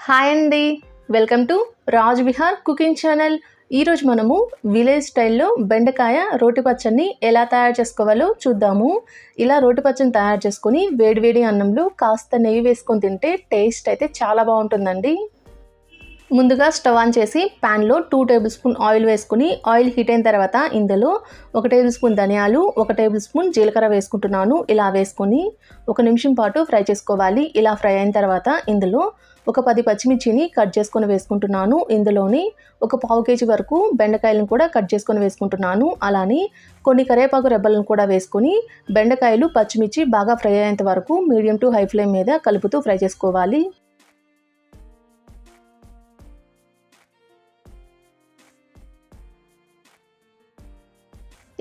Hi అండి, welcome to Raj Vihar cooking channel. ఈరోజు మనము విలేజ్ స్టైల్లో బెండకాయ రోటి పచ్చడిని ఎలా తయారు చేసుకోవాలో చూద్దాము. ఇలా రోటి పచ్చడిని తయారు చేసుకొని వేడివేడి అన్నంలో కాస్త నెయ్యి వేసుకొని తింటే టేస్ట్ అయితే చాలా బాగుంటుందండి. ముందుగా స్టవ్ ఆన్ చేసి ప్యాన్లో 2 టేబుల్ స్పూన్ ఆయిల్ వేసుకుని ఆయిల్ హీట్ అయిన తర్వాత ఇందులో 1 టేబుల్ స్పూన్ ధనియాలు, 1 టేబుల్ స్పూన్ జీలకర్ర వేసుకుంటున్నాను. ఇలా వేసుకొని 1 నిమిషం పాటు ఫ్రై చేసుకోవాలి. ఇలా ఫ్రై అయిన తర్వాత ఇందులో ఒక 10 పచ్చిమిర్చిని కట్ చేసుకొని వేసుకుంటున్నాను. ఇందులోని ఒక 1/2 కేజీ వరకు బెండకాయలను కూడా కట్ చేసుకొని వేసుకుంటున్నాను. అలానే కొన్ని కరివేపాకు రెబ్బలను కూడా వేసుకొని బెండకాయలు పచ్చిమిర్చి బాగా ఫ్రై అయ్యేంత వరకు మీడియం టు హై ఫ్లేమ్ మీద కలుపుతూ ఫ్రై చేసుకోవాలి.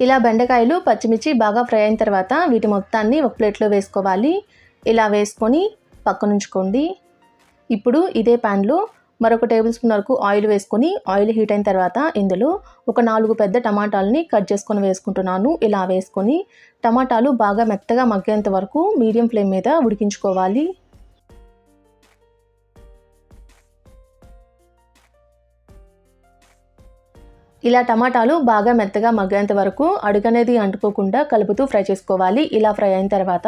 ఇలా బెండకాయలు పచ్చిమిర్చి బాగా ఫ్రై అయిన తర్వాత వీటి మొత్తాన్ని ఒక ప్లేట్లో వేసుకోవాలి. ఇలా వేసుకొని పక్కనుంచుకోండి. ఇప్పుడు ఇదే ప్యాన్లో మరొక టేబుల్ స్పూన్ వరకు ఆయిల్ వేసుకొని ఆయిల్ హీట్ అయిన తర్వాత ఇందులో ఒక 4 పెద్ద టమాటాలని కట్ చేసుకొని వేసుకుంటున్నాను. ఇలా వేసుకొని టమాటాలు బాగా మెత్తగా మగ్గేంత వరకు మీడియం ఫ్లేమ్ మీద ఉడికించుకోవాలి. ఇలా టమాటాలు బాగా మెత్తగా మగ్గేంత వరకు అడుగనేది అంటుకోకుండా కలుపుతూ ఫ్రై చేసుకోవాలి. ఇలా ఫ్రై అయిన తర్వాత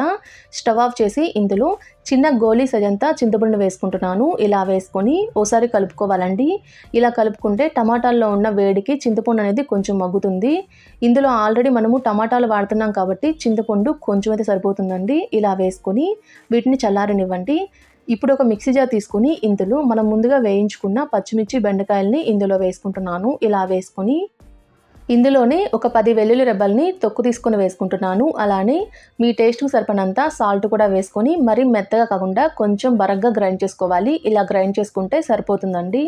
స్టవ్ ఆఫ్ చేసి ఇందులో చిన్న గోలీ సజంతా చింతపండు వేసుకుంటున్నాను. ఇలా వేసుకొని ఓసారి కలుపుకోవాలండి. ఇలా కలుపుకుంటే టమాటాల్లో ఉన్న వేడికి చింతపండు అనేది కొంచెం మగ్గుతుంది. ఇందులో ఆల్రెడీ మనము టమాటాలు వాడుతున్నాం కాబట్టి చింతపండు కొంచెం అయితే సరిపోతుందండి. ఇలా వేసుకొని వీటిని చల్లారనివ్వండి. ఇప్పుడు ఒక మిక్సీ జార్ తీసుకుని ఇందులో మనం ముందుగా వేయించుకున్న పచ్చిమిర్చి బెండకాయల్ని ఇందులో వేసుకుంటున్నాను. ఇలా వేసుకొని ఇందులోనే ఒక 10 వెల్లుల్లి రెబ్బల్ని తొక్కు తీసుకొని వేసుకుంటున్నాను. అలానే మీ టేస్ట్కి సరిపడినంత సాల్ట్ కూడా వేసుకొని మరీ మెత్తగా కాకుండా కొంచెం బరగ్గా గ్రైండ్ చేసుకోవాలి. ఇలా గ్రైండ్ చేసుకుంటే సరిపోతుందండి.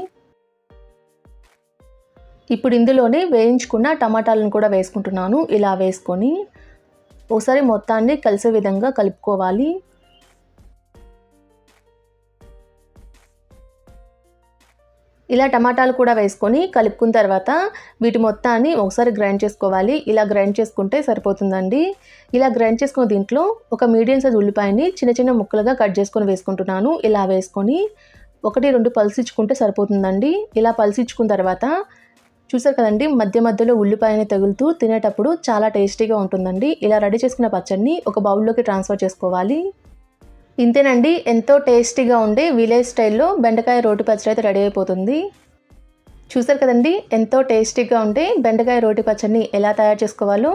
ఇప్పుడు ఇందులోనే వేయించుకున్న టమాటాలను కూడా వేసుకుంటున్నాను. ఇలా వేసుకొని ఒకసారి మొత్తాన్ని కలిసే విధంగా కలుపుకోవాలి. ఇలా టమాటాలు కూడా వేసుకొని కలుపుకున్న తర్వాత వీటి మొత్తాన్ని ఒకసారి గ్రైండ్ చేసుకోవాలి. ఇలా గ్రైండ్ చేసుకుంటే సరిపోతుందండి. ఇలా గ్రైండ్ చేసుకున్న దీంట్లో ఒక మీడియం సైజ్ ఉల్లిపాయని చిన్న చిన్న ముక్కలుగా కట్ చేసుకొని వేసుకుంటున్నాను. ఇలా వేసుకొని 1-2 పల్సిచ్చుకుంటే సరిపోతుందండి. ఇలా పల్సిచ్చుకున్న తర్వాత చూసారు కదండి, మధ్య మధ్యలో ఉల్లిపాయని తగులుతూ తినేటప్పుడు చాలా టేస్టీగా ఉంటుందండి. ఇలా రెడీ చేసుకున్న పచ్చడిని ఒక బౌల్లోకి ట్రాన్స్ఫర్ చేసుకోవాలి. ఇంతేనండి, ఎంతో టేస్టీగా ఉండే విలేజ్ స్టైల్లో బెండకాయ రోటి పచ్చడి అయితే రెడీ అయిపోతుంది. చూసారు కదండి, ఎంతో టేస్టీగా ఉండే బెండకాయ రోటి పచ్చడిని ఎలా తయారు చేసుకోవాలో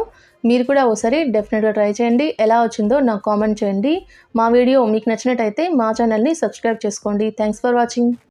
మీరు కూడా ఒకసారి డెఫినెట్గా ట్రై చేయండి. ఎలా వచ్చిందో నాకు కామెంట్ చేయండి. మా వీడియో మీకు నచ్చినట్టయితే మా ఛానల్ని సబ్స్క్రైబ్ చేసుకోండి. Thanks for watching.